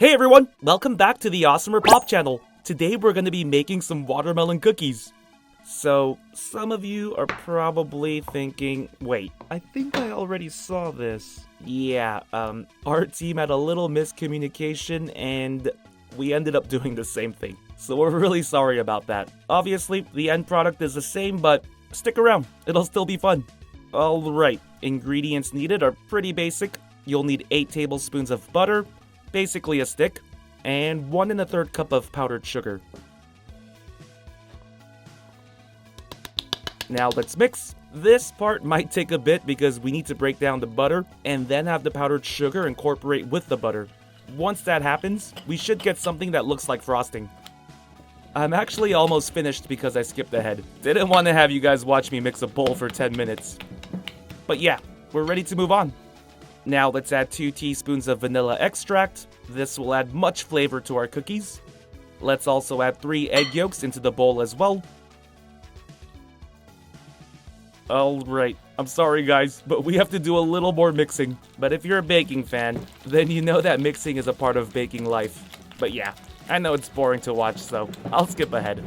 Hey everyone, welcome back to the AWESMR Pop channel. Today we're going to be making some watermelon cookies. So, some of you are probably thinking, wait, I think I already saw this. Yeah, our team had a little miscommunication and we ended up doing the same thing. So we're really sorry about that. Obviously, the end product is the same, but stick around, it'll still be fun. Alright, ingredients needed are pretty basic. You'll need 8 tablespoons of butter, basically a stick, and 1 1/3 cup of powdered sugar. Now let's mix. This part might take a bit because we need to break down the butter and then have the powdered sugar incorporate with the butter. Once that happens, we should get something that looks like frosting. I'm actually almost finished because I skipped ahead. Didn't want to have you guys watch me mix a bowl for 10 minutes. But yeah, we're ready to move on. Now let's add 2 teaspoons of vanilla extract. This will add much flavor to our cookies. Let's also add 3 egg yolks into the bowl as well. Alright, I'm sorry guys, but we have to do a little more mixing. But if you're a baking fan, then you know that mixing is a part of baking life. But yeah, I know it's boring to watch, so I'll skip ahead.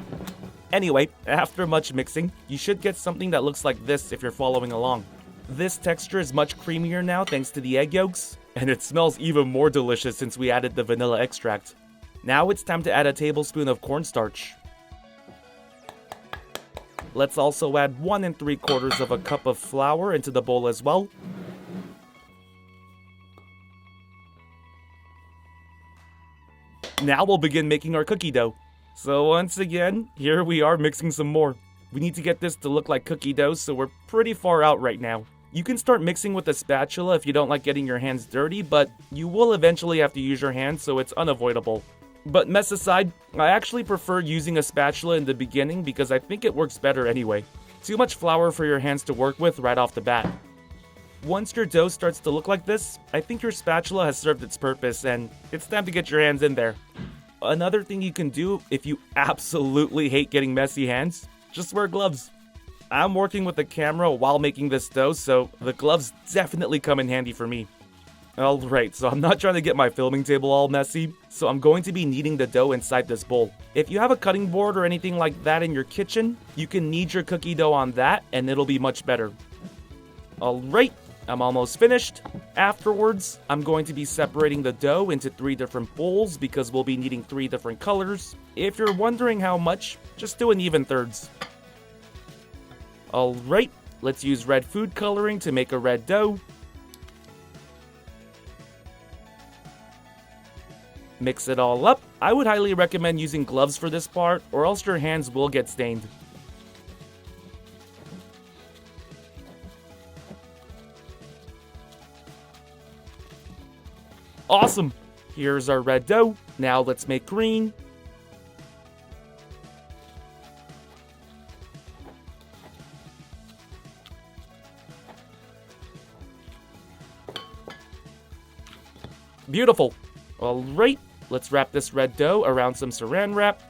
Anyway, after much mixing, you should get something that looks like this if you're following along. This texture is much creamier now thanks to the egg yolks, and it smells even more delicious since we added the vanilla extract. Now it's time to add a tablespoon of cornstarch. Let's also add 1 3/4 cup of flour into the bowl as well. Now we'll begin making our cookie dough. So once again, here we are mixing some more. We need to get this to look like cookie dough, so we're pretty far out right now. You can start mixing with a spatula if you don't like getting your hands dirty, but you will eventually have to use your hands, so it's unavoidable. But mess aside, I actually prefer using a spatula in the beginning because I think it works better anyway. Too much flour for your hands to work with right off the bat. Once your dough starts to look like this, I think your spatula has served its purpose and it's time to get your hands in there. Another thing you can do if you absolutely hate getting messy hands, just wear gloves. I'm working with the camera while making this dough, so the gloves definitely come in handy for me. Alright, so I'm not trying to get my filming table all messy, so I'm going to be kneading the dough inside this bowl. If you have a cutting board or anything like that in your kitchen, you can knead your cookie dough on that and it'll be much better. Alright, I'm almost finished. Afterwards, I'm going to be separating the dough into 3 different bowls because we'll be needing 3 different colors. If you're wondering how much, just do an even thirds. Alright, let's use red food coloring to make a red dough. Mix it all up. I would highly recommend using gloves for this part, or else your hands will get stained. Awesome! Here's our red dough. Now let's make green. Beautiful! Alright, let's wrap this red dough around some saran wrap.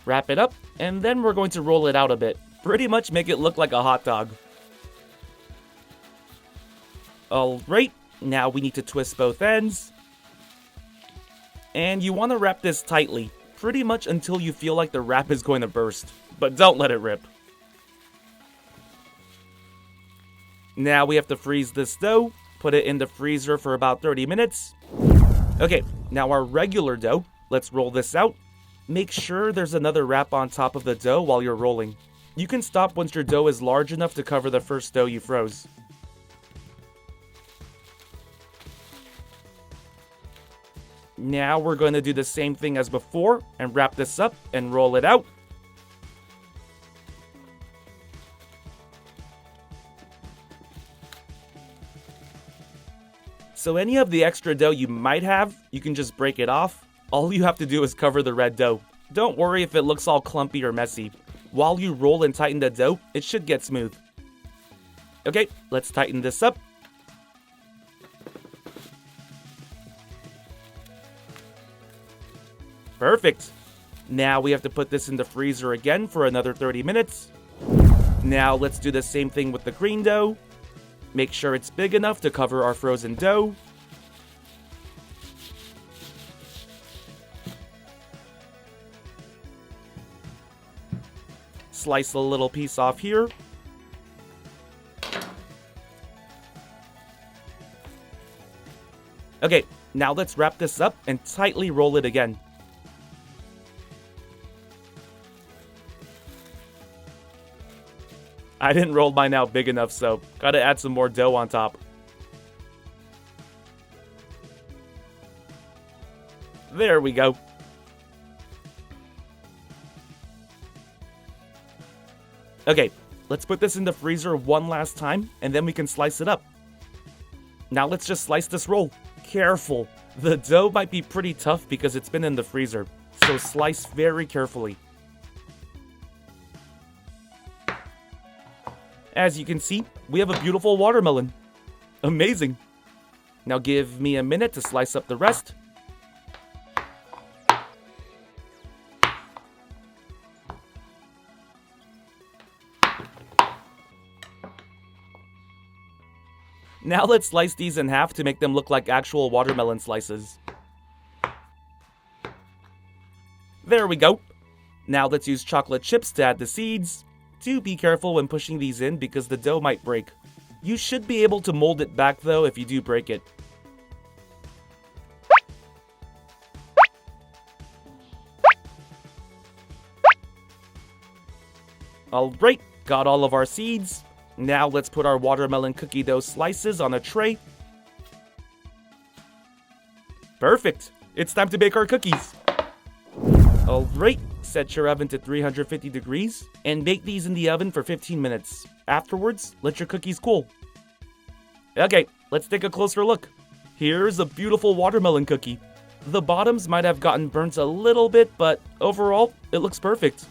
Wrap it up, and then we're going to roll it out a bit. Pretty much make it look like a hot dog. Alright, now we need to twist both ends. And you want to wrap this tightly, pretty much until you feel like the wrap is going to burst. But don't let it rip. Now we have to freeze this dough, put it in the freezer for about 30 minutes. Okay, now our regular dough, let's roll this out. Make sure there's another wrap on top of the dough while you're rolling. You can stop once your dough is large enough to cover the first dough you froze. Now we're going to do the same thing as before and wrap this up and roll it out. So any of the extra dough you might have, you can just break it off. All you have to do is cover the red dough. Don't worry if it looks all clumpy or messy. While you roll and tighten the dough, it should get smooth. Okay, let's tighten this up. Perfect. Now we have to put this in the freezer again for another 30 minutes. Now let's do the same thing with the green dough. Make sure it's big enough to cover our frozen dough. Slice a little piece off here. Okay, now let's wrap this up and tightly roll it again. I didn't roll mine out big enough, so gotta add some more dough on top. There we go. Okay, let's put this in the freezer one last time, and then we can slice it up. Now let's just slice this roll. Careful, the dough might be pretty tough because it's been in the freezer, so slice very carefully. As you can see, we have a beautiful watermelon. Amazing. Now give me a minute to slice up the rest. Now let's slice these in half to make them look like actual watermelon slices. There we go. Now let's use chocolate chips to add the seeds. Do be careful when pushing these in because the dough might break. You should be able to mold it back though if you do break it. Alright, got all of our seeds. Now let's put our watermelon cookie dough slices on a tray. Perfect! It's time to bake our cookies. Alright, set your oven to 350 degrees and bake these in the oven for 15 minutes. Afterwards, let your cookies cool. Okay, let's take a closer look. Here's a beautiful watermelon cookie. The bottoms might have gotten burnt a little bit, but overall, it looks perfect.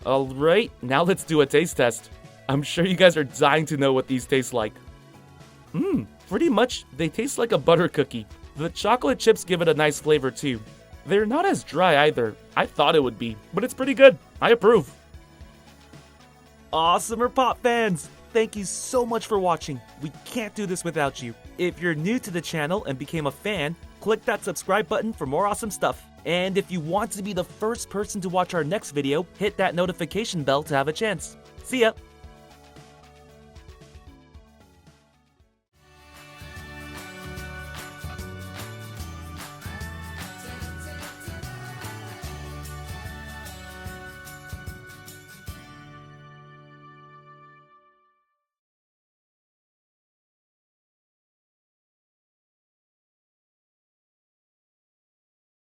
Alright, now let's do a taste test. I'm sure you guys are dying to know what these taste like. Pretty much, they taste like a butter cookie. The chocolate chips give it a nice flavor too. They're not as dry either. I thought it would be, but it's pretty good. I approve. AWESMR Pop fans! Thank you so much for watching. We can't do this without you. If you're new to the channel and became a fan, click that subscribe button for more awesome stuff. And if you want to be the first person to watch our next video, hit that notification bell to have a chance. See ya!